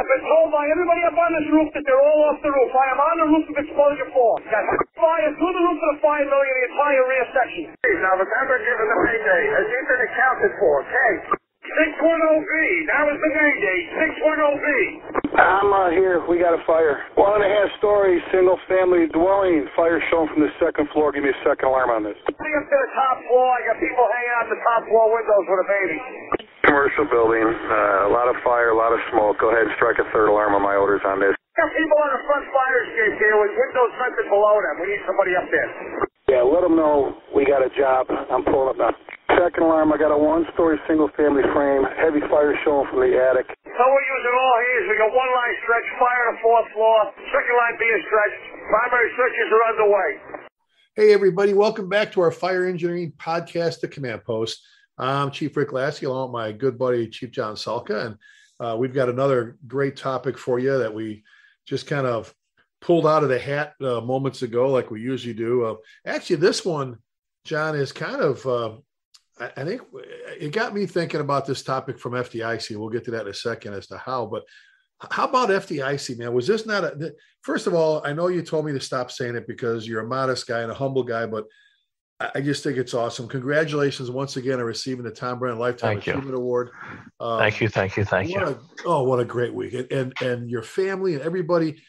been told by everybody up on this roof that they're all off the roof. I am on the roof of Exposure 4. Got fire through the roof of the fire building and the entire rear section. Now remember, given the payday, has he been accounted for? Okay. 610B. That was the day date. 610B. I'm here. We got a fire. 1.5-story, single-family dwelling. Fire shown from the second floor. Give me a second alarm on this. Up to the top floor. I got people hanging out the top floor windows with a baby. Commercial building. A lot of fire, a lot of smoke. Go ahead and strike a third alarm on my orders on this. Got people on the front fire escape here with windows centered below them. We need somebody up there. Yeah, let them know we got a job. I'm pulling up now. Second alarm, I got a 1-story single-family frame. Heavy fire showing from the attic. So we're using all hands. We got one line stretch, fire on the fourth floor. Second line being stretched. Primary searches are underway. Hey, everybody. Welcome back to our Fire Engineering Podcast, The Command Post. I'm Chief Rick Lasky, along with my good buddy, Chief John Salka. And we've got another great topic for you that we just kind of pulled out of the hat moments ago, like we usually do. Actually, this one, John, is kind of, I think it got me thinking about this topic from FDIC. We'll get to that in a second as to how, but how about FDIC, man? Was this not first of all, I know you told me to stop saying it because you're a modest guy and a humble guy, but I just think it's awesome. Congratulations once again on receiving the Tom Brennan Lifetime Achievement Award. Thank you. What a great week. And your family and everybody.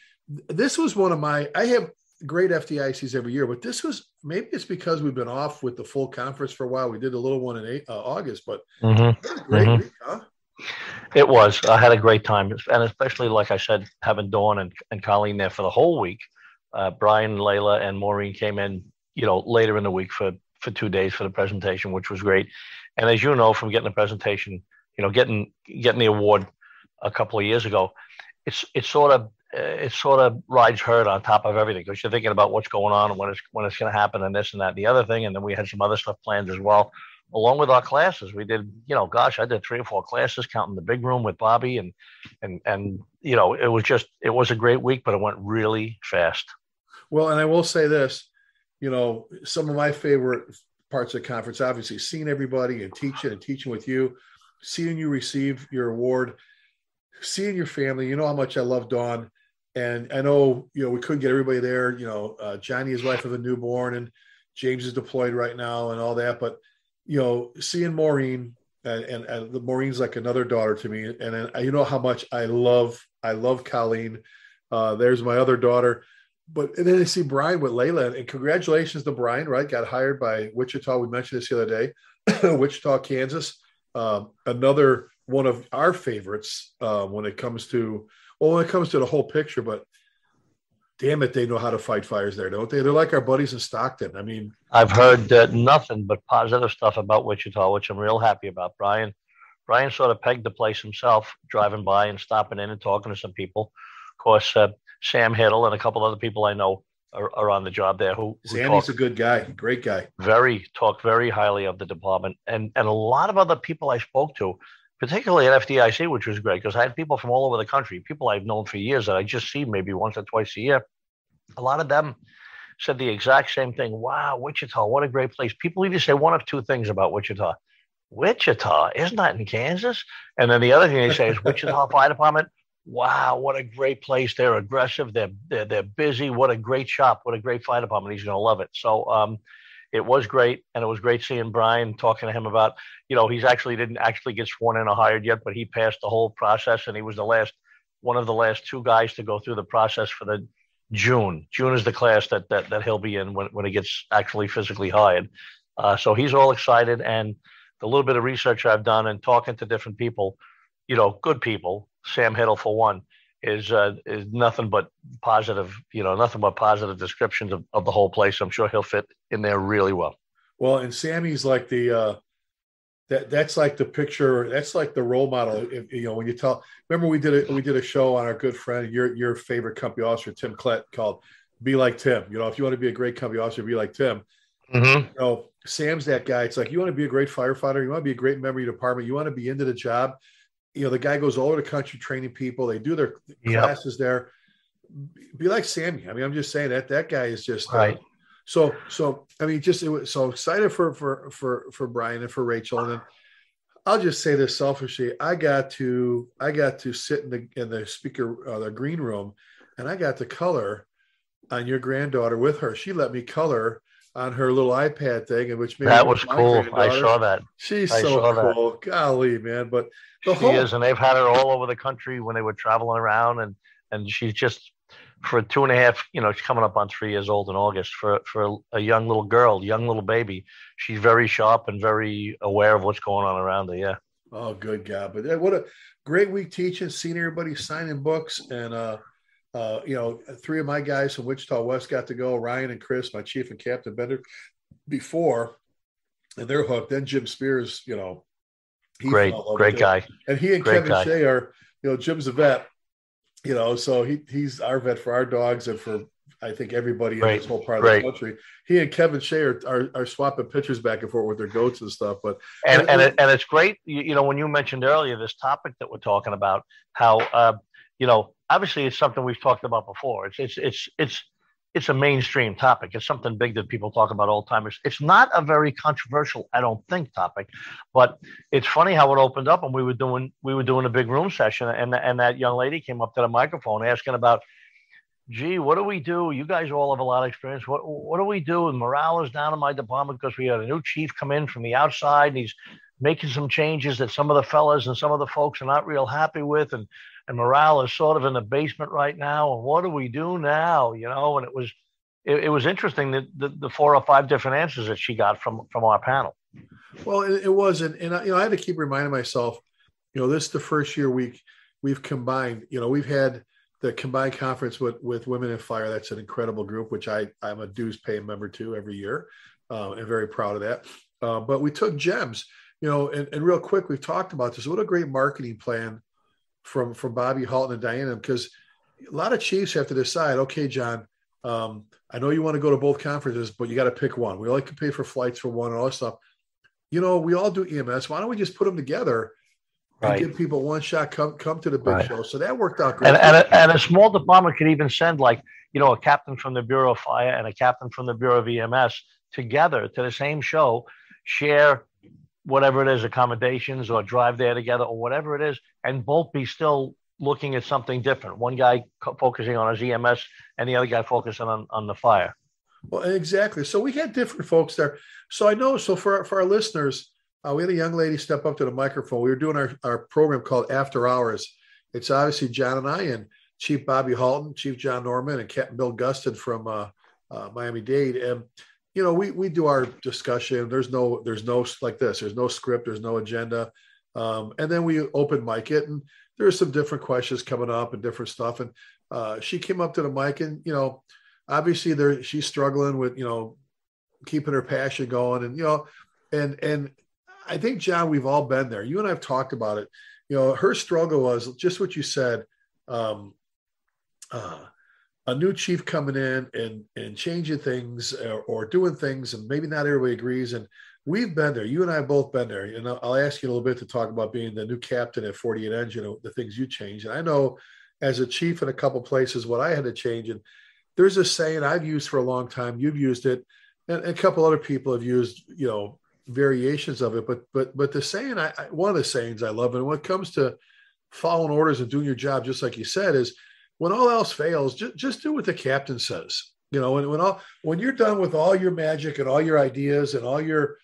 This was one of my, I have great FDICs every year, but this was, maybe it's because we've been off with the full conference for a while. We did a little one in August, but a great week, huh? It was. I had a great time. And especially, like I said, having Dawn and Colleen there for the whole week. Brian, Layla, and Maureen came in, later in the week for 2 days for the presentation, which was great. And as you know, from getting the presentation, getting the award a couple of years ago, it sort of rides herd on top of everything because you're thinking about what's going on and when it's going to happen and this and that and the other thing. And then we had some other stuff planned as well, along with our classes. We did, I did 3 or 4 classes, counting the big room with Bobby, and it was a great week, but it went really fast. Well, and I will say this, some of my favorite parts of the conference, obviously seeing everybody and teaching with you, seeing you receive your award, seeing your family. You know how much I love Dawn. And I know, we couldn't get everybody there. Johnny, his wife, have a newborn, and James is deployed right now and all that. But, seeing Maureen and Maureen's like another daughter to me. And you know how much I love Colleen. There's my other daughter. And then I see Brian with Layla, and congratulations to Brian, right? Got hired by Wichita. We mentioned this the other day, Wichita, Kansas. Another one of our favorites when it comes to the whole picture, but damn it, they know how to fight fires there, don't they? They're like our buddies in Stockton. I mean, I've heard nothing but positive stuff about Wichita, which I'm real happy about. Brian sort of pegged the place himself, driving by and stopping in and talking to some people. Of course, Sam Hiddle and a couple other people I know are on the job there. Sammy's a good guy, great guy. Talk very highly of the department, and a lot of other people I spoke to, particularly at FDIC, which was great because I had people from all over the country, people I've known for years that I just see maybe once or twice a year. A lot of them said the exact same thing. Wow, Wichita, what a great place. People either say one of two things about Wichita. Wichita, isn't that in Kansas? And then the other thing they say is Wichita Fire Department. Wow, what a great place. They're aggressive. They're busy. What a great shop. What a great fire department. He's going to love it. So it was great. And it was great seeing Brian, talking to him about, he's didn't get sworn in or hired yet, but he passed the whole process. And he was one of the last 2 guys to go through the process for the June. June is the class that he'll be in when he gets actually physically hired. So he's all excited. And the little bit of research I've done and talking to different people, good people, Sam Hiddle for one, is nothing but positive, nothing but positive descriptions of the whole place. I'm sure he'll fit in there really well. Well, and Sammy's like that's like the picture. That's like the role model. When you remember we did a show on our good friend, your favorite company officer, Tim Klett, called "Be Like Tim." If you want to be a great company officer, be like Tim. Mm-hmm. Sam's that guy. It's like you want to be a great firefighter, you want to be a great member of your department, you want to be into the job. The guy goes all over the country training people. They do their classes there. Be like Sammy. I mean, I'm just saying that guy is just right. So I mean, it was so excited for Brian and for Rachel. And then I'll just say this selfishly. I got to sit in the speaker, the green room, and I got to color on your granddaughter with her. She let me color on her little iPad thing, and which made that was cool. I saw that. She's so cool. Golly, man! But she is, and they've had her all over the country when they were traveling around, and she's just for 2.5. She's coming up on 3 years old in August. For a young little girl, young little baby, she's very sharp and very aware of what's going on around her. Yeah. Oh, good God! But what a great week teaching, seeing everybody signing books, and 3 of my guys from Wichita West got to go. Ryan and Chris, my chief and captain, Bender before, and they're hooked. Then Jim Spears, great guy, and he and Kevin Shea are, Jim's a vet, so he's our vet for our dogs and for I think everybody in this whole part of the country. He and Kevin Shea are swapping pictures back and forth with their goats and stuff. But and it's great, when you mentioned earlier this topic that we're talking about, how obviously it's something we've talked about before. It's a mainstream topic. It's something big that people talk about all the time. It's not a very controversial, I don't think, topic, but it's funny how it opened up, and we were doing a big room session, and that young lady came up to the microphone asking about, gee, what do we do? You guys all have a lot of experience. What do we do? And morale is down in my department because we had a new chief come in from the outside, and he's making some changes that some of the fellas and some of the folks are not real happy with, and morale is sort of in the basement right now. And what do we do now? And it was interesting that the 4 or 5 different answers that she got from our panel. Well, it was, and I had to keep reminding myself, this is the first year we've combined. We've had the combined conference with Women in Fire. That's an incredible group, which I'm a dues paying member to every year, and very proud of that. But we took GEMS, and real quick, we've talked about this. What a great marketing plan from Bobby Halton and Diana, because a lot of chiefs have to decide, okay, John, I know you want to go to both conferences, but you got to pick one. We only can pay for flights for one and all that stuff. We all do EMS. Why don't we just put them together and give people one shot, come to the big show? So that worked out great. And a small department could even send a captain from the Bureau of Fire and a captain from the Bureau of EMS together to the same show, share whatever it is, accommodations, or drive there together, or whatever it is, and both be still looking at something different. One guy focusing on his EMS and the other guy focusing on the fire. Well, exactly. So we had different folks there. So I know, for our listeners, we had a young lady step up to the microphone. We were doing our program called After Hours. It's obviously John and I and Chief Bobby Halton, Chief John Norman, and Captain Bill Gustin from Miami-Dade. And we do our discussion. There's no like this. There's no script. There's no agenda. And then we open mic it, and there's some different questions coming up and different stuff. And she came up to the mic, and obviously she's struggling with keeping her passion going, and I think, John, we've all been there. You and I have talked about it. Her struggle was just what you said. A new chief coming in and changing things or doing things, and maybe not everybody agrees. And we've been there. You and I have both been there. And I'll ask you a little bit to talk about being the new captain at 48 Engine, the things you changed. And I know as a chief in a couple places what I had to change. And there's a saying I've used for a long time. You've used it, and a couple other people have used, variations of it. But the saying, one of the sayings I love, and when it comes to following orders and doing your job, just like you said, is when all else fails, just do what the captain says. When you're done with all your magic and all your ideas and all your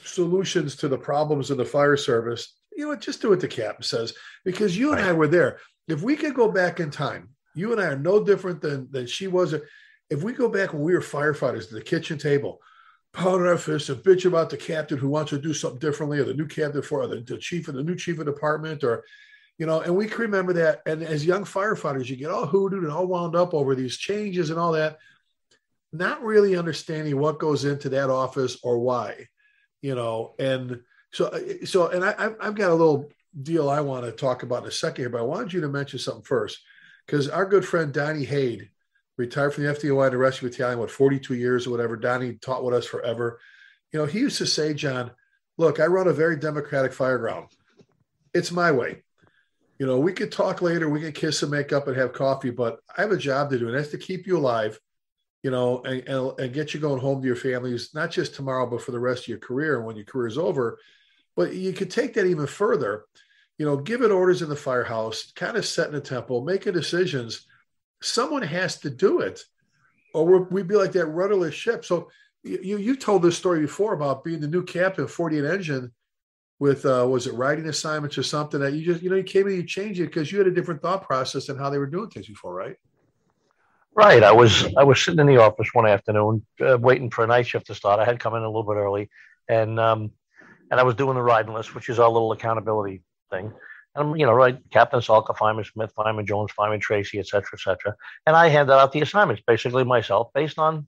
solutions to the problems in the fire service, just do what the captain says, because you and I were there. If we could go back in time, you and I are no different than she was. If we go back when we were firefighters to the kitchen table, pounding our fists and bitch about the captain who wants to do something differently, or the new captain or the chief of the new chief of department, or and we can remember that. And as young firefighters, you get all hooted and all wound up over these changes and all that, not really understanding what goes into that office or why, and and I've got a little deal I want to talk about in a second here, but I wanted you to mention something first, because our good friend Donnie Hade retired from the FDOI and the Rescue Battalion, 42 years or whatever. Donnie taught with us forever. He used to say, John, look, I run a very democratic fire ground. It's my way. We could talk later, we could kiss and make up and have coffee, but I have a job to do, and that's to keep you alive and get you going home to your families, not just tomorrow, but for the rest of your career and when your career is over. But you could take that even further, giving orders in the firehouse, kind of setting a tempo, making decisions. Someone has to do it, or we'd be like that rudderless ship. So you told this story before about being the new captain of 48 Engine with, was it riding assignments or something that you just, you came in, you changed it because you had a different thought process than how they were doing things before, right? Right. I was sitting in the office one afternoon, waiting for a night shift to start. I had come in a little bit early, and I was doing the riding list, which is our little accountability thing. And, right, Captain Salka, Fireman Smith, Fireman Jones, Fireman Tracy, et cetera, et cetera. And I handed out the assignments basically myself based on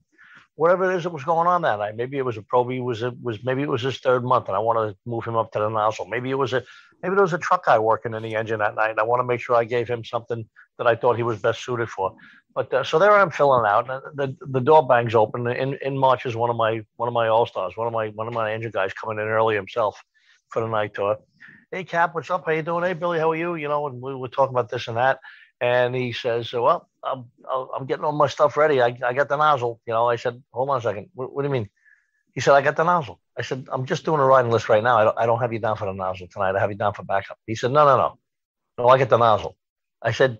whatever it is that was going on that night. Maybe it was maybe it was his third month and I wanted to move him up to the nozzle. Maybe there was a truck guy working in the engine that night and I want to make sure I gave him something that I thought he was best suited for. But so there I'm filling out. The door bangs open. In March is one of my all-stars, one of my engine guys coming in early himself for the night tour. Hey, Cap, what's up? How you doing? Hey, Billy, how are you? And we were talking about this and that. And he says, well, I'm getting all my stuff ready. I got the nozzle. I said, hold on a second. What do you mean? He said, I got the nozzle. I said, I'm just doing a riding list right now. I don't have you down for the nozzle tonight. I have you down for backup. He said, no, I get the nozzle. I said,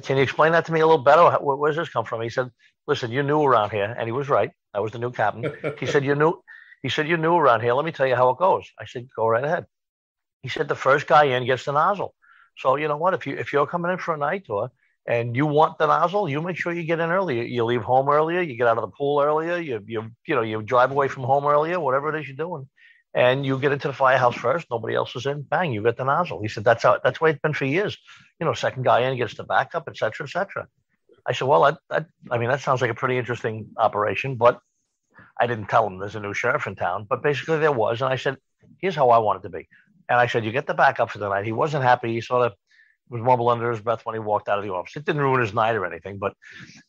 can you explain that to me a little better? Where's this come from? He said, listen, you're new around here. And he was right. I was the new captain. He said, you're new around here. Let me tell you how it goes. I said, go right ahead. He said, the first guy in gets the nozzle. So you know what? If you're coming in for a night tour and you want the nozzle, you make sure you get in early. You leave home earlier. You get out of the pool earlier. You drive away from home earlier. Whatever it is you're doing, and you get into the firehouse first. Nobody else is in. Bang, you get the nozzle. He said that's the way it's been for years. Second guy in gets the backup, et cetera, et cetera. I said, well, that sounds like a pretty interesting operation, but I didn't tell him there's a new sheriff in town. But basically there was, and I said, here's how I want it to be. And I said, you get the backup for the night. He wasn't happy. He sort of was mumbling under his breath when he walked out of the office. It didn't ruin his night or anything, but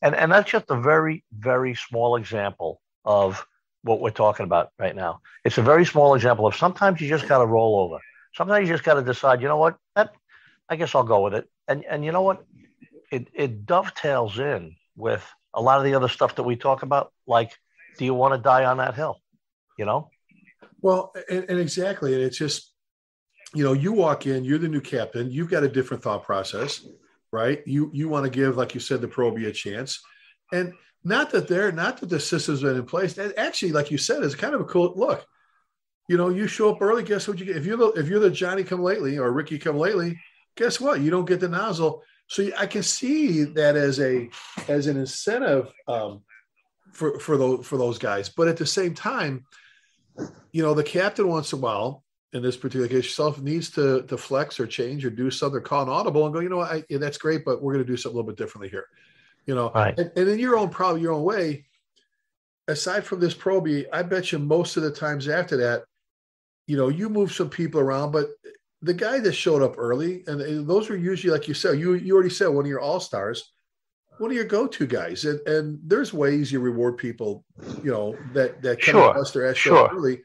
and that's just a very, very small example of what we're talking about right now. It's a very small example of sometimes you just got to roll over. Sometimes you just got to decide, you know what, I guess I'll go with it. And you know what, it dovetails in with a lot of the other stuff that we talk about, like, do you want to die on that hill? Well, and exactly. And it's just, you walk in, you're the new captain, you've got a different thought process, right? You want to give, like you said, the Proby a chance. And not that the system's been in place. And actually, like you said, it's kind of a cool look. You show up early, guess what you get? If you're the Johnny come lately or Ricky come lately, guess what? You don't get the nozzle. So I can see that as an incentive for those guys. But at the same time, the captain once in a while, in this particular case, yourself needs to flex or change or do something, call an audible and go, that's great, but we're going to do something a little bit differently here. Right. And in your own way, aside from this Proby, I bet you most of the times after that, you move some people around, but the guy that showed up early, and those were usually, like you said, you already said, one of your all-stars, one of your go-to guys. And there's ways you reward people, that come and bust their ass early.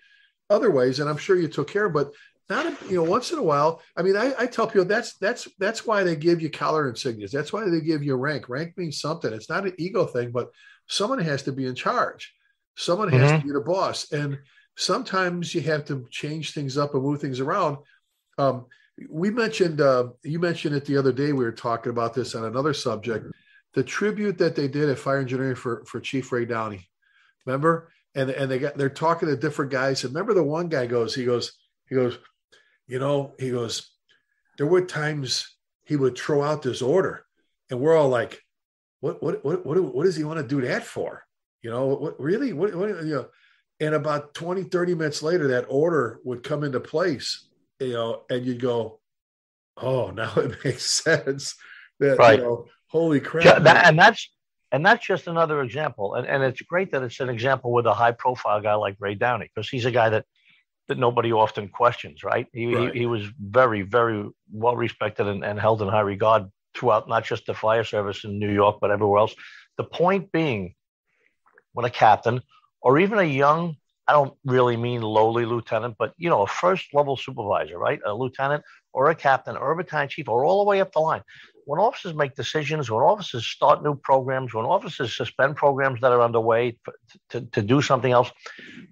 Other ways, and I'm sure you took care of, but not, once in a while. I mean, I tell people that's why they give you collar insignias. That's why they give you rank. Rank means something. It's not an ego thing, but someone has to be in charge. Someone has to be the boss. And sometimes you have to change things up and move things around. You mentioned it the other day. We were talking about this on another subject, the tribute that they did at Fire Engineering for Chief Ray Downey. Remember? And they're talking to different guys. And remember the one guy goes, there were times he would throw out this order and we're all like, what does he want to do that for? What really? And about 20, 30 minutes later, that order would come into place, and you'd go, oh, now it makes sense that, right. Holy crap. Yeah, and that's just another example. And it's great that it's an example with a high profile guy like Ray Downey, because he's a guy that nobody often questions, right? He was very, very well respected and held in high regard throughout not just the fire service in New York, but everywhere else. The point being, when a captain or even a young, I don't really mean lowly lieutenant, but, a first level supervisor, right? A lieutenant or a captain or a battalion chief or all the way up the line, when officers make decisions, when officers start new programs, when officers suspend programs that are underway to do something else,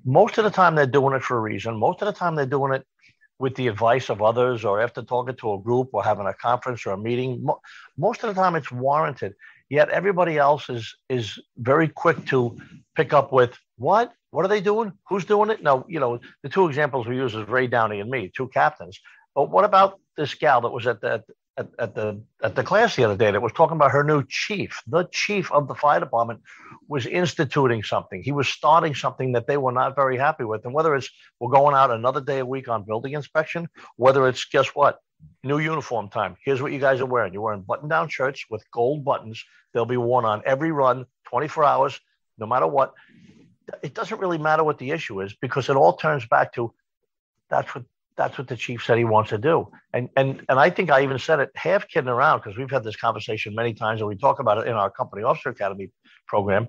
most of the time they're doing it for a reason. Most of the time they're doing it with the advice of others or after talking to a group or having a conference or a meeting. Most of the time it's warranted. Yet everybody else is very quick to pick up with, what are they doing? Who's doing it? Now, the two examples we use is Ray Downey and me, two captains. But what about this gal that was at the class the other day that was talking about her new chief? The chief of the fire department was instituting something. He was starting something that they were not very happy with. And whether it's we're going out another day a week on building inspection, whether it's, guess what? New uniform time. Here's what you guys are wearing. You're wearing button-down shirts with gold buttons. They'll be worn on every run, 24 hours, no matter what. It doesn't really matter what the issue is because it all turns back to that's what the chief said he wants to do. And I think I even said it half kidding around because we've had this conversation many times and we talk about it in our company officer academy program.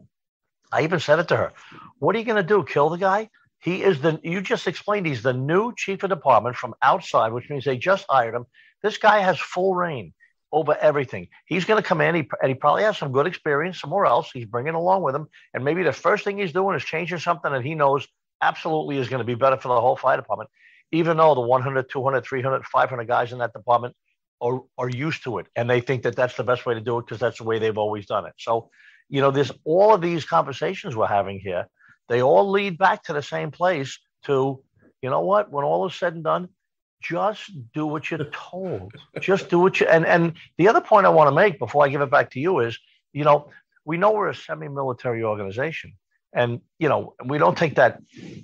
I even said it to her. What are you going to do? Kill the guy? You just explained he's the new chief of department from outside, which means they just hired him. This guy has full reign over everything. He's going to come in and he probably has some good experience somewhere else. He's bringing along with him. And maybe the first thing he's doing is changing something that he knows absolutely is going to be better for the whole fire department, even though the 100, 200, 300, 500 guys in that department are used to it. And they think that that's the best way to do it because that's the way they've always done it. So, there's all of these conversations we're having here. They all lead back to the same place to, when all is said and done, just do what you're told. Just do what and the other point I want to make before I give it back to you is, we know we're a semi-military organization and, we don't take that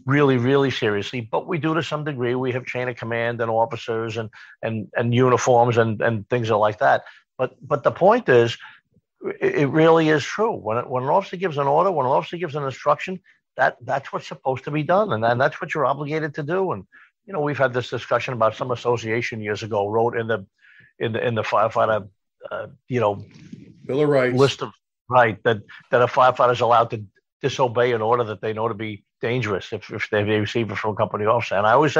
really, really seriously, but we do to some degree. We have chain of command and officers and uniforms and things like that. But the point is, it really is true. When an officer gives an order, when an officer gives an instruction, that's what's supposed to be done, and that's what you're obligated to do. And we've had this discussion about some association years ago wrote in the firefighter Bill of Rights list of that a firefighter is allowed to disobey an order that they know to be dangerous if they receive it from a company officer. And I always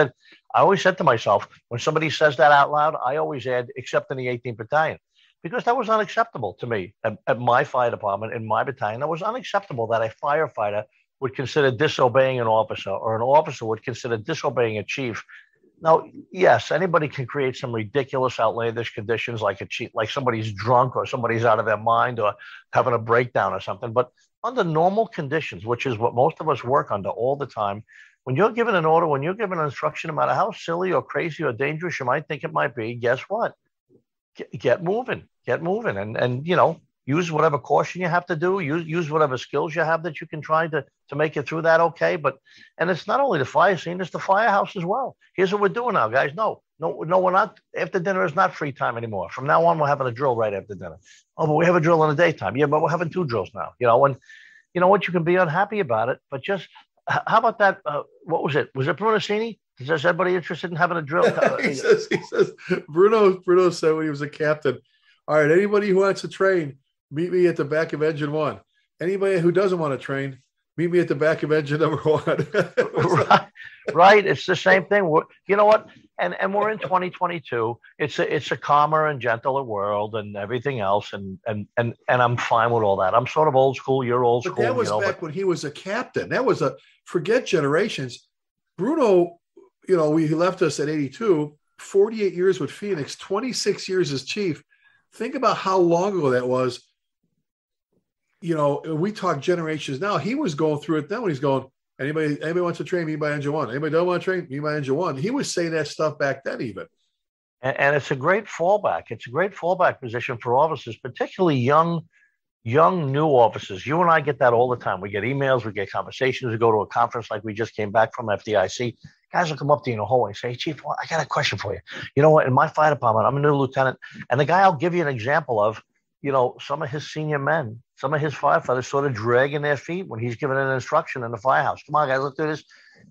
said to myself, when somebody says that out loud, I always add, except in the 18th Battalion. Because that was unacceptable to me at my fire department, in my battalion. That was unacceptable that a firefighter would consider disobeying an officer or an officer would consider disobeying a chief. Now, yes, anybody can create some ridiculous, outlandish conditions like a chief, like somebody's drunk or somebody's out of their mind or having a breakdown or something. But under normal conditions, which is what most of us work under all the time, when you're given an order, when you're given an instruction, no matter how silly or crazy or dangerous you might think it might be, guess what? Get moving and use whatever caution you have to do, use whatever skills you have that you can try to make it through that. Okay. And it's not only the fire scene, it's the firehouse as well. Here's what we're doing now, guys. No, we're not. After dinner is not free time anymore. From now on, we're having a drill right after dinner. Oh, but we have a drill in the daytime. Yeah, but we're having two drills now, and you know what, you can be unhappy about it, but just, how about that? What was it? Was it Brunacini? Is everybody interested in having a drill? he says, Bruno said when he was a captain, all right, anybody who wants to train, meet me at the back of engine 1. Anybody who doesn't want to train, meet me at the back of engine number 1. Right. It's the same thing. You know what? And we're in 2022. It's a calmer and gentler world and everything else. And I'm fine with all that. I'm sort of old school. You're old school. But that was back when he was a captain. That was forget generations. Bruno, he left us at 82, 48 years with Phoenix, 26 years as chief. Think about how long ago that was. We talk generations now. He was going through it then when he's going, anybody wants to train me by engine 1. Anybody don't want to train me by engine 1. He was saying that stuff back then even. And it's a great fallback. It's a great fallback position for officers, particularly young new officers. You and I get that all the time. We get emails, we get conversations. We go to a conference like we just came back from FDIC. Guys will come up to you in the hallway and say, hey, Chief, I got a question for you. You know what? In my fire department, I'm a new lieutenant. And the guy I'll give you an example of, some of his senior men, some of his firefighters sort of dragging their feet when he's giving an instruction in the firehouse. Come on, guys, let's do this.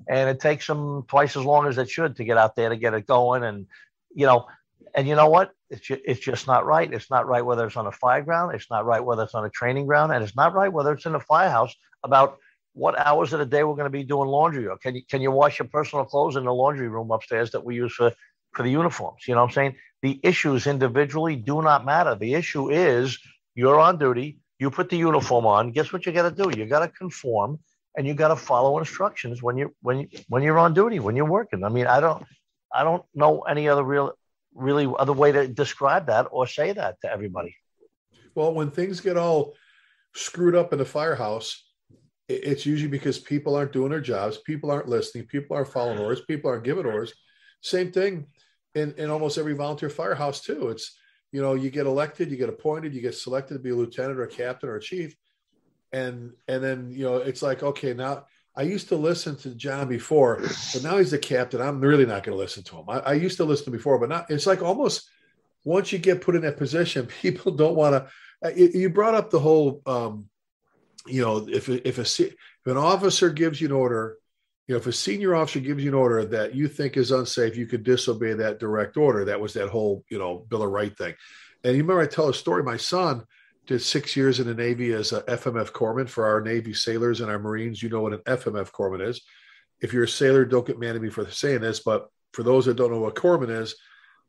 And it takes them twice as long as it should to get out there to get it going. And you know what? It's just not right. It's not right whether it's on a fire ground. It's not right whether it's on a training ground. And it's not right whether it's in a firehouse about what hours of the day we're going to be doing laundry. Or can you wash your personal clothes in the laundry room upstairs that we use for for the uniforms. You know what I'm saying? The issues individually do not matter. The issue is you're on duty. You put the uniform on. Guess what you got to do? You got to conform, and you got to follow instructions when you're on duty, when you're working. I mean, I don't know any other really other way to describe that or say that to everybody. Well, when things get all screwed up in the firehouse, it's usually because people aren't doing their jobs, people aren't listening, people aren't following orders, people aren't giving orders. Same thing in almost every volunteer firehouse too. It's, you know, you get elected, you get appointed, you get selected to be a lieutenant or a captain or a chief. And then, you know, it's like, okay, now I used to listen to John before, but now he's the captain. I'm really not going to listen to him. I used to listen before, but not, it's like almost once you get put in that position, people don't want to, you brought up the whole, you know, if an officer gives you an order, you know, if a senior officer gives you an order that you think is unsafe, you could disobey that direct order. That was that whole, you know, Bill of Rights thing. And you remember I tell a story, my son did 6 years in the Navy as a FMF corpsman for our Navy sailors and our Marines. You know what an FMF corpsman is. If you're a sailor, don't get mad at me for saying this, but for those that don't know what corpsman is,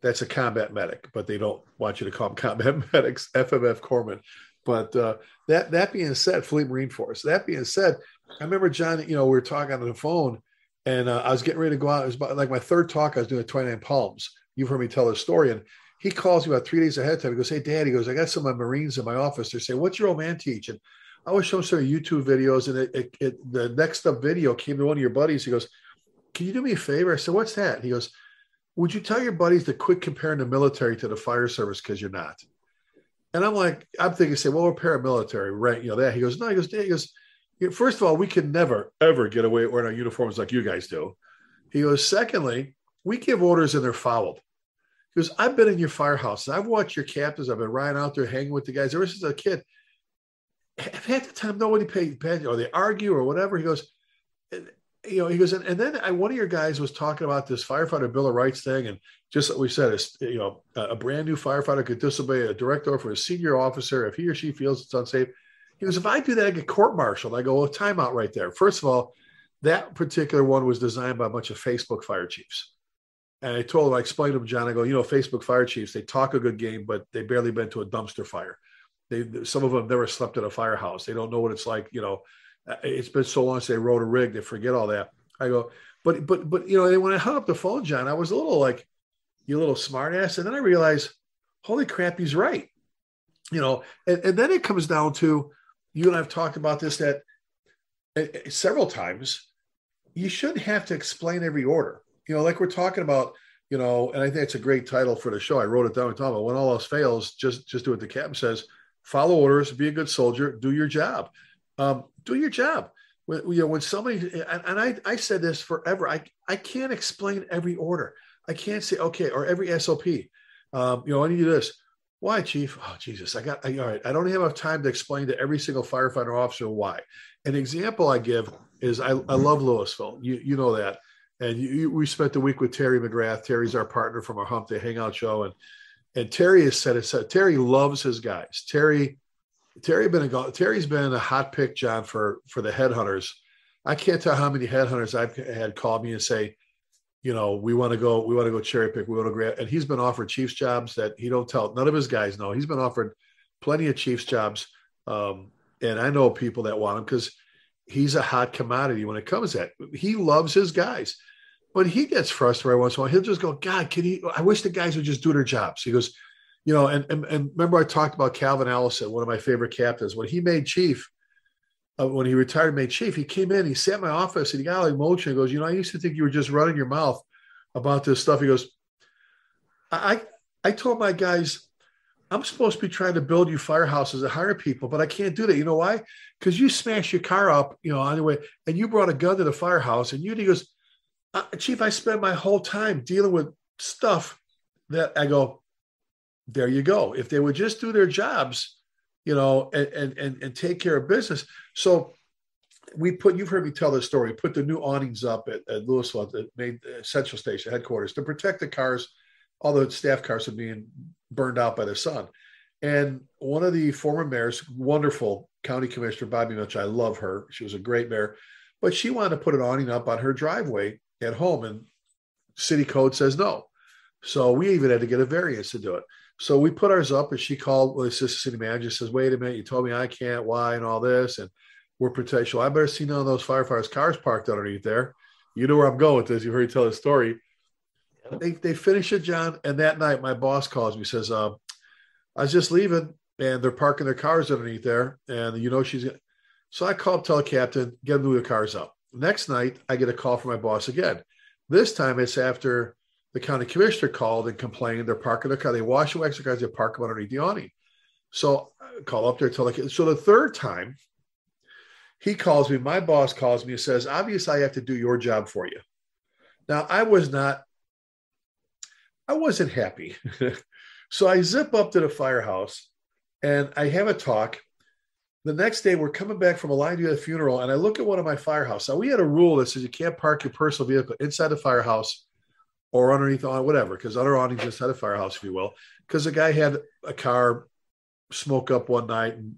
that's a combat medic, but they don't want you to call them combat medics, FMF corpsman. But that being said, Fleet Marine Force, that being said, I remember, John, you know, we were talking on the phone and I was getting ready to go out. It was about, like my third talk, I was doing at 29 Palms. You've heard me tell this story. And he calls me about 3 days ahead of time. He goes, hey, Dad, he goes, I got some of my Marines in my office. They say, what's your old man teach? And I was showing some YouTube videos, and the next up video came to one of your buddies. He goes, can you do me a favor? I said, what's that? He goes, would you tell your buddies to quit comparing the military to the fire service because you're not? And I'm like, I'm thinking, say, well, we're paramilitary, right? You know that. He goes, no. He goes, first of all, we can never, ever get away with wearing our uniforms like you guys do. He goes, secondly, we give orders and they're followed. He goes, I've been in your firehouses. I've watched your captains. I've been riding out there hanging with the guys ever since I was a kid. Half the time, nobody pays attention, or they argue or whatever. He goes, you know, he goes, and then one of your guys was talking about this firefighter Bill of Rights thing, and just like we said, you know, a brand new firefighter could disobey a direct order for a senior officer if he or she feels it's unsafe. He goes, if I do that, I get court-martialed. I go, well, timeout right there. First of all, that particular one was designed by a bunch of Facebook fire chiefs. And I told him, I explained to him, John, I go, you know, Facebook fire chiefs, they talk a good game, but they barely been to a dumpster fire. Some of them never slept in a firehouse. They don't know what it's like. You know, it's been so long since they rode a rig, they forget all that. I go, but you know, when I hung up the phone, John, I was a little like, you little smart ass. And then I realized, holy crap, he's right. You know, and then it comes down to, you and I've talked about this that several times, you shouldn't have to explain every order. You know, like we're talking about, you know, and I think it's a great title for the show. I wrote it down. We're talking about when all else fails, just do what the captain says. Follow orders, be a good soldier, do your job. Do your job. When somebody, and I said this forever, I can't explain every order. I can't say, okay, or every SOP. You know, I need to do this. Why, Chief? Oh, Jesus, all right. I don't have enough time to explain to every single firefighter officer why. An example I give is I love Louisville. You know that. And we spent the week with Terry McGrath. Terry's our partner from our Hump Day Hangout show. And Terry has said it. Terry loves his guys. Terry's been a hot pick, John, for the headhunters. I can't tell how many headhunters I've had call me and say, you know, we want to go cherry pick. We want to grab, and he's been offered Chiefs jobs that he don't tell. None of his guys know. He's been offered plenty of Chiefs jobs. And I know people that want him because he's a hot commodity when it comes to that. He loves his guys, but he gets frustrated once in a while. He'll just go, God, I wish the guys would just do their jobs. He goes, you know, and remember I talked about Calvin Allison, one of my favorite captains. When he made chief, when he retired, made chief, he came in, he sat in my office, and he got all emotional. He goes, you know, I used to think you were just running your mouth about this stuff. He goes, I told my guys, I'm supposed to be trying to build you firehouses and hire people, but I can't do that. You know why? Because you smashed your car up, you know, anyway, and you brought a gun to the firehouse. And he goes, Chief, I spent my whole time dealing with stuff that I go, there you go. If they would just do their jobs, you know, and take care of business. So you've heard me tell this story, put the new awnings up at Louisville, that made Central Station headquarters to protect the cars. All the staff cars are being burned out by the sun. And one of the former mayors, wonderful county commissioner, Bobby Mitchell, I love her. She was a great mayor, but she wanted to put an awning up on her driveway at home, and city code says no. So we even had to get a variance to do it. So we put ours up, and she called the assistant city manager, says, wait a minute, you told me I can't, why, and all this, and we're protected. I better see none of those firefighters' cars parked underneath there. You know where I'm going with this. You heard me tell the story. They finish it, John, and that night my boss calls me, says, I was just leaving, and they're parking their cars underneath there, and she's going to. So I call up, tell the captain, get them to move the cars up. Next night, I get a call from my boss again. This time it's after the county commissioner called and complained they're parking their car. They wash away extra cars, they park them underneath the awning. So I call up there, tell the kid. So the third time, he calls me, my boss calls me and says, obviously I have to do your job for you. Now, I wasn't happy. So I zip up to the firehouse and I have a talk. The next day, we're coming back from a line to the funeral, and I look at one of my firehouse. Now, we had a rule that says you can't park your personal vehicle inside the firehouse or underneath on whatever, because under awnings inside the firehouse, if you will, because the guy had a car smoke up one night and,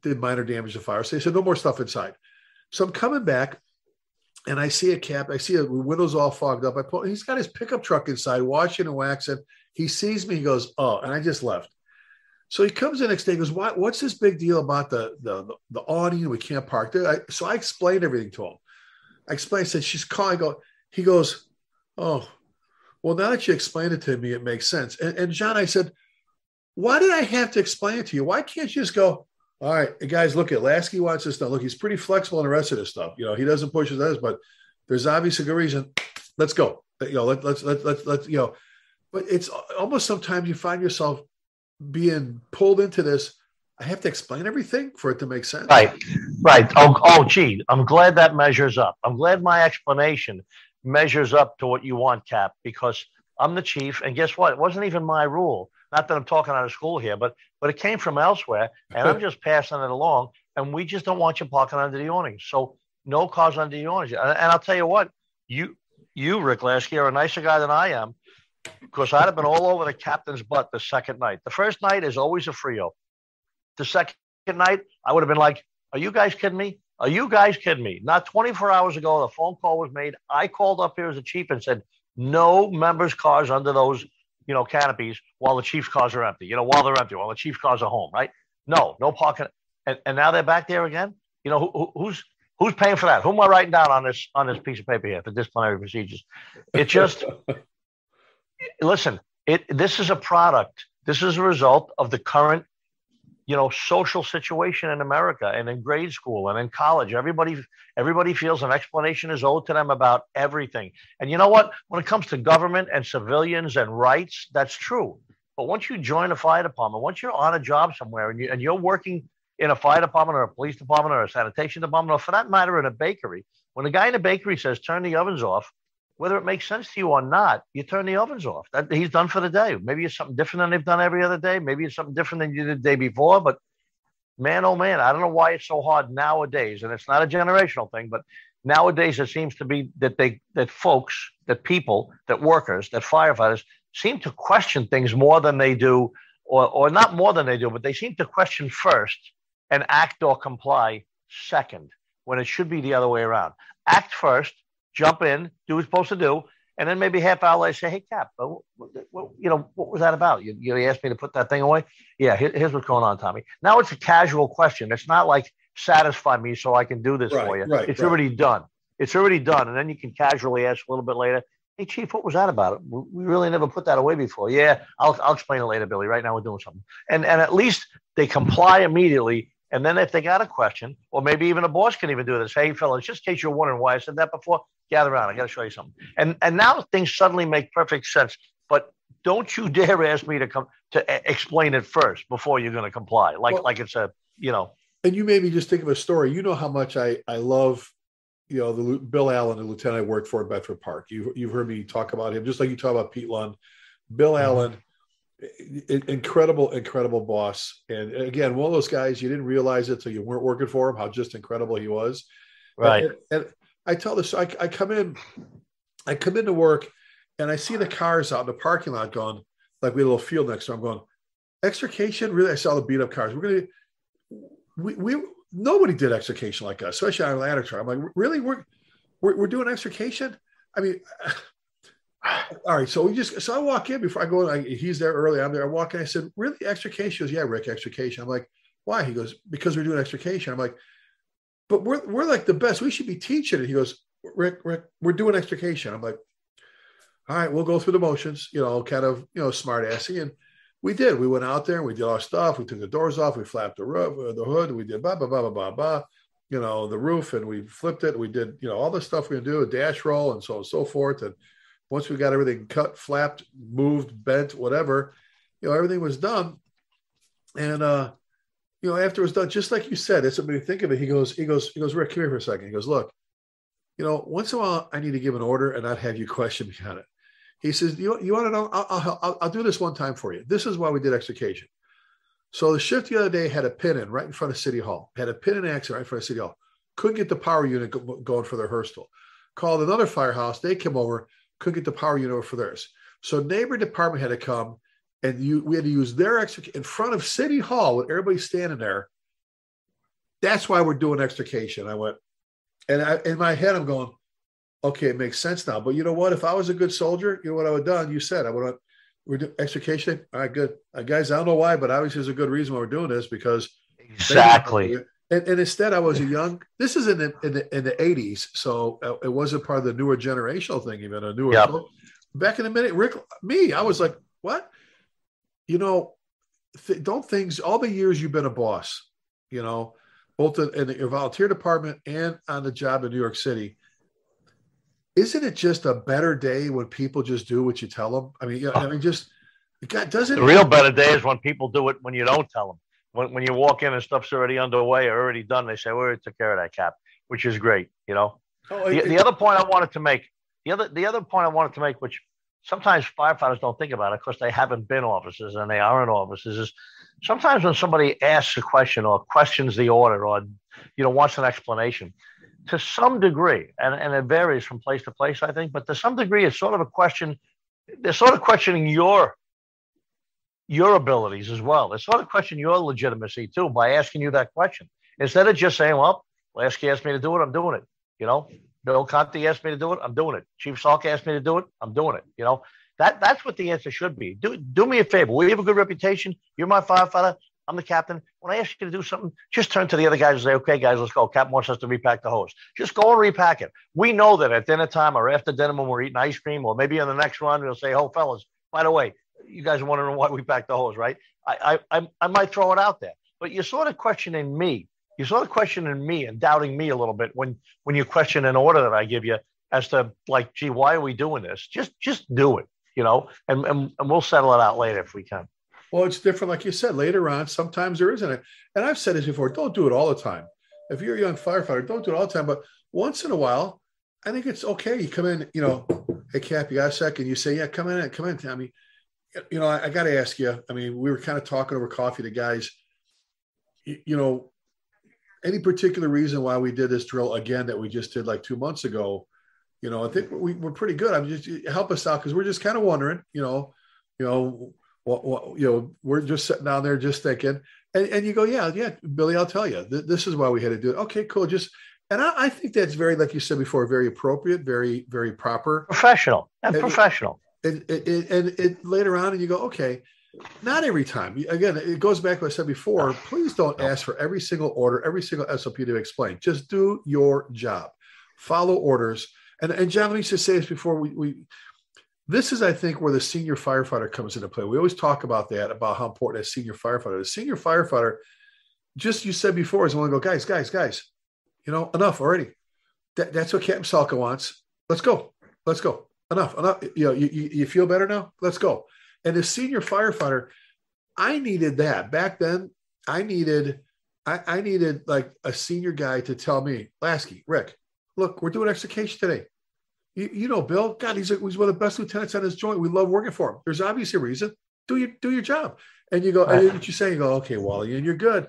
did minor damage to fire. So they said, no more stuff inside. So I'm coming back, and I see the windows all fogged up. He's got his pickup truck inside, washing and waxing. He sees me, he goes, oh, and I just left. So he comes in next day and goes, what's this big deal about the awning? We can't park there. So I explained everything to him. I said, she's calling. He goes, oh, well, now that you explained it to me, it makes sense. And John, I said, why did I have to explain it to you? Why can't you just go, all right, guys, look at Lasky wants this stuff. Look, he's pretty flexible in the rest of this stuff. He doesn't push his others, but there's obviously a good reason. Let's go. Let's but it's almost sometimes you find yourself being pulled into this. I have to explain everything for it to make sense. Right. Oh, gee, I'm glad that measures up. I'm glad my explanation measures up to what you want, Cap, because I'm the chief. And guess what? It wasn't even my rule. Not that I'm talking out of school here, but it came from elsewhere, and I'm just passing it along. And we just don't want you parking under the awning. So no cars under the awning. And I'll tell you what, you, Rick Lasky, are a nicer guy than I am, because I'd have been all over the captain's butt the second night. The first night is always a Frio. The second night, I would have been like, are you guys kidding me? Are you guys kidding me? Not 24 hours ago, the phone call was made. I called up here as a chief and said, no members' cars under those, canopies while the chief's cars are empty, while they're empty, while the chief's cars are home, right? No parking. And now they're back there again. Who's paying for that? Who am I writing down on this piece of paper here for disciplinary procedures? It just... Listen, this is a product. This is a result of the current, social situation in America and in grade school and in college. Everybody feels an explanation is owed to them about everything. And you know what? When it comes to government and civilians and rights, that's true. But once you join a fire department, once you're on a job somewhere and you're working in a fire department or a police department or a sanitation department, or for that matter, in a bakery, when a guy in a bakery says, turn the ovens off, whether it makes sense to you or not, you turn the ovens off. He's done for the day. Maybe it's something different than they've done every other day. Maybe it's something different than you did the day before. But man, oh man, I don't know why it's so hard nowadays. And it's not a generational thing, but nowadays it seems to be that people, workers, that firefighters seem to question things more than they do, or not more than they do, but they seem to question first and act or comply second, when it should be the other way around. Act first, jump in, do what you're supposed to do, and then maybe half hour later say, hey, Cap, what was that about? You asked me to put that thing away? Yeah, here's what's going on, Tommy. Now it's a casual question. It's not like, satisfy me so I can do this for you. It's already done. It's already done. And then you can casually ask a little bit later, hey, Chief, what was that about? We really never put that away before. Yeah, I'll explain it later, Billy. Right now we're doing something. And at least they comply immediately. And then if they got a question, or maybe even a boss can even do this. Hey, fellas, just in case you're wondering why I said that before, gather around. I got to show you something. And now things suddenly make perfect sense. But don't you dare ask me to explain it first before you're going to comply. Like it's a, And you made me just think of a story. You know how much I love, the Bill Allen, the lieutenant I worked for at Bedford Park. You've heard me talk about him, just like you talk about Pete Lund. Bill Allen, incredible boss. And again, one of those guys, you didn't realize it till you weren't working for him, how just incredible he was. Right. And I tell this, I come into work and I see the cars out in the parking lot going, like we had a little field next door. I'm going, extrication? Really? I saw the beat up cars. Nobody did extrication like us, especially on our ladder truck. I'm like, really? We're doing extrication? I mean, All right. So I walk in before I go in. He's there early. I'm there. I walk in. I said, really, extrication? He goes, yeah, Rick, extrication. I'm like, why? He goes, because we're doing extrication. I'm like, but we're like the best. We should be teaching it. He goes, Rick, we're doing extrication. I'm like, all right, we'll go through the motions, kind of, smart assy. And we did. We went out there and we did our stuff. We took the doors off. We flapped the roof, the hood. We did blah, blah, blah, blah, blah, blah, the roof, and we flipped it. We did, all the stuff we do, a dash roll and so on and so forth. And once we got everything cut, flapped, moved, bent, whatever, everything was done. And, after it was done, just like you said, that's what made me think of it. He goes, Rick, come here for a second. He goes, look, once in a while I need to give an order and not have you question me on it. He says, you want to know? I'll do this one time for you. This is why we did extrication. So the shift the other day had a pin in right in front of City Hall. Had a pin in accident right in front of City Hall. Couldn't get the power unit going for their Hurstel. Called another firehouse. They came over. Couldn't get the power unit over for theirs. So neighbor department had to come, and we had to use their extrication in front of City Hall with everybody standing there. That's why we're doing extrication. I went, and in my head I'm going, okay, it makes sense now. But you know what? If I was a good soldier, you know what I would have done? You said, we're doing extrication. All right, good. Guys, I don't know why, but obviously there's a good reason why we're doing this, because exactly. And instead I was this is in the 80s. So it wasn't part of the newer generational thing, even a newer. Yep. Back in the minute, Rick, I was like, what? Don't things, all the years you've been a boss, both in your volunteer department and on the job in New York City, isn't it just a better day when people just do what you tell them? I mean, God, doesn't the real better day is when people do it when you don't tell them. When you walk in and stuff's already underway or already done, they say, we already took care of that, Cap, which is great, the other point I wanted to make, which sometimes firefighters don't think about it because they haven't been officers and they aren't officers, is sometimes when somebody asks a question or questions the order or, wants an explanation, to some degree, and it varies from place to place, I think, but to some degree, it's sort of a question. They're sort of questioning your abilities as well. They're sort of questioning your legitimacy too by asking you that question. Instead of just saying, well, Lasky asked me to do it, I'm doing it. Bill Conti asked me to do it, I'm doing it. Chief Salk asked me to do it, I'm doing it. That's what the answer should be. Do me a favor. We have a good reputation. You're my firefighter. I'm the captain. When I ask you to do something, just turn to the other guys and say, okay, guys, let's go. Captain wants us to repack the hose. Just go and repack it. We know that at dinner time or after dinner when we're eating ice cream or maybe on the next run, we'll say, oh, fellas, by the way, you guys are wondering why we packed the hose, right? I might throw it out there. But you're sort of questioning me. You're sort of questioning me and doubting me a little bit when you question an order that I give you as to, like, gee, why are we doing this? Just do it, and we'll settle it out later if we can. Well, it's different. Like you said, later on, sometimes there isn't it. And I've said this before, don't do it all the time. If you're a young firefighter, don't do it all the time. But once in a while, I think it's okay. You come in, hey, Cap, you got a second? You say, yeah, come in, Tommy. I got to ask you, we were kind of talking over coffee to guys, any particular reason why we did this drill again that we just did like 2 months ago? I think we're pretty good. Just help us out because we're just kind of wondering, we're just sitting down there just thinking, and you go, yeah, Billy, I'll tell you, this is why we had to do it. Okay, cool. And I think that's very, like you said before, very appropriate, very, very proper, professional. And later on, and you go, okay, not every time. Again, it goes back to what I said before. Please don't ask for every single order, every single SOP to explain. Just do your job, follow orders. And John, let me just say this before we this is, I think, where the senior firefighter comes into play. We always talk about that, about how important a senior firefighter is. Senior firefighter, just you said before, is want to go, guys, enough already. That's what Captain Salka wants. Let's go. Enough. You feel better now? Let's go. And as senior firefighter, I needed that. Back then, I needed like a senior guy to tell me, Lasky, Rick, look, we're doing extrication today. Bill, God, he's one of the best lieutenants on his joint. We love working for him. There's obviously a reason. Do your job. And you go, and what you say, you go, okay, Wally, and you're good.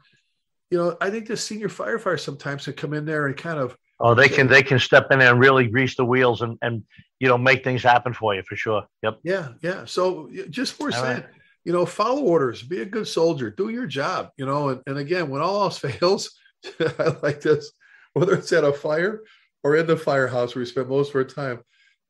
I think the senior firefighters sometimes can come in there and kind of. Oh, they can step in there and really grease the wheels and make things happen for you for sure. Yep. Yeah. So just we're saying, follow orders, be a good soldier, do your job, and again, when all else fails, I like this, whether it's at a fire or in the firehouse where we spend most of our time,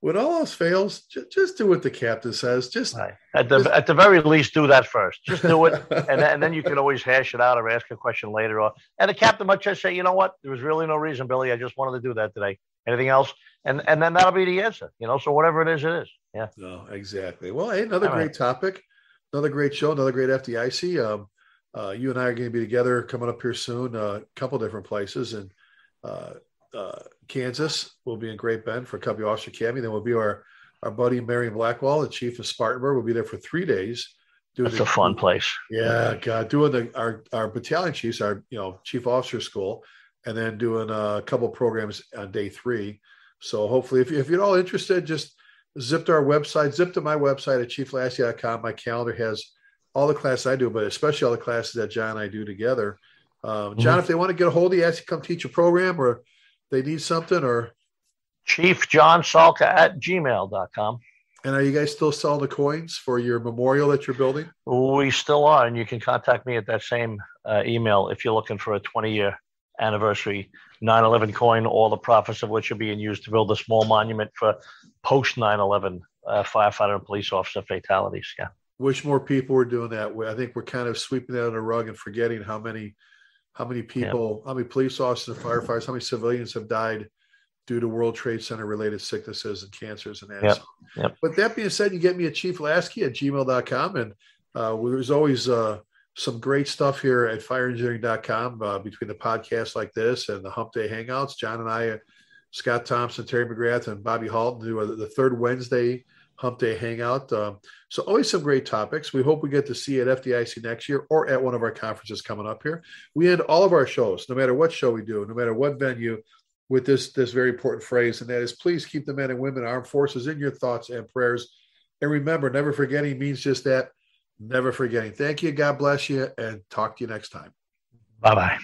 when all else fails, just do what the captain says. Just right. At the very least, do that first. Just do it, and then you can always hash it out or ask a question later. And the captain might just say, you know what, there was really no reason, Billy. I just wanted to do that today. Anything else? And then that'll be the answer. So whatever it is, it is. Yeah. No, exactly. Well, hey, another great topic, another great show, another great FDIC. You and I are going to be together coming up here soon, a couple different places, and Kansas will be in Great Bend for Cubby Officer Academy. Then we'll be our buddy Marion Blackwell, the chief of Spartanburg. We'll be there for 3 days. It's a fun place. Yeah, God, doing our battalion chiefs, our chief officer school, and then doing a couple programs on day 3. So hopefully, if you're all interested, just zip to our website, zip to my website at chieflasky.com. My calendar has all the classes I do, but especially all the classes that John and I do together. John, if they want to get a hold of you, ask you to come teach a program, or they need something, or chiefjohnsalka@gmail.com. And are you guys still selling the coins for your memorial that you're building? We still are, and you can contact me at that same email if you're looking for a 20-year anniversary 9/11 coin, all the profits of which are being used to build a small monument for post 9/11 firefighter and police officer fatalities. Yeah. Wish more people were doing that. I think we're kind of sweeping that under the rug and forgetting how many people, how many police officers and firefighters, how many civilians have died due to World Trade Center related sicknesses and cancers and that. Yep. Yep. But that being said, you get me at chieflasky@gmail.com. And there's always some great stuff here at fireengineering.com between the podcasts like this and the Hump Day Hangouts. John and I, Scott Thompson, Terry McGrath, and Bobby Halton do the third Wednesday Hump Day Hangout. So always some great topics. We hope we get to see you at FDIC next year or at one of our conferences coming up here. We end all of our shows, no matter what show we do, no matter what venue, with this very important phrase, and that is, please keep the men and women, armed forces, in your thoughts and prayers. And remember, never forgetting means just that, never forgetting. Thank you. God bless you, and talk to you next time. Bye-bye.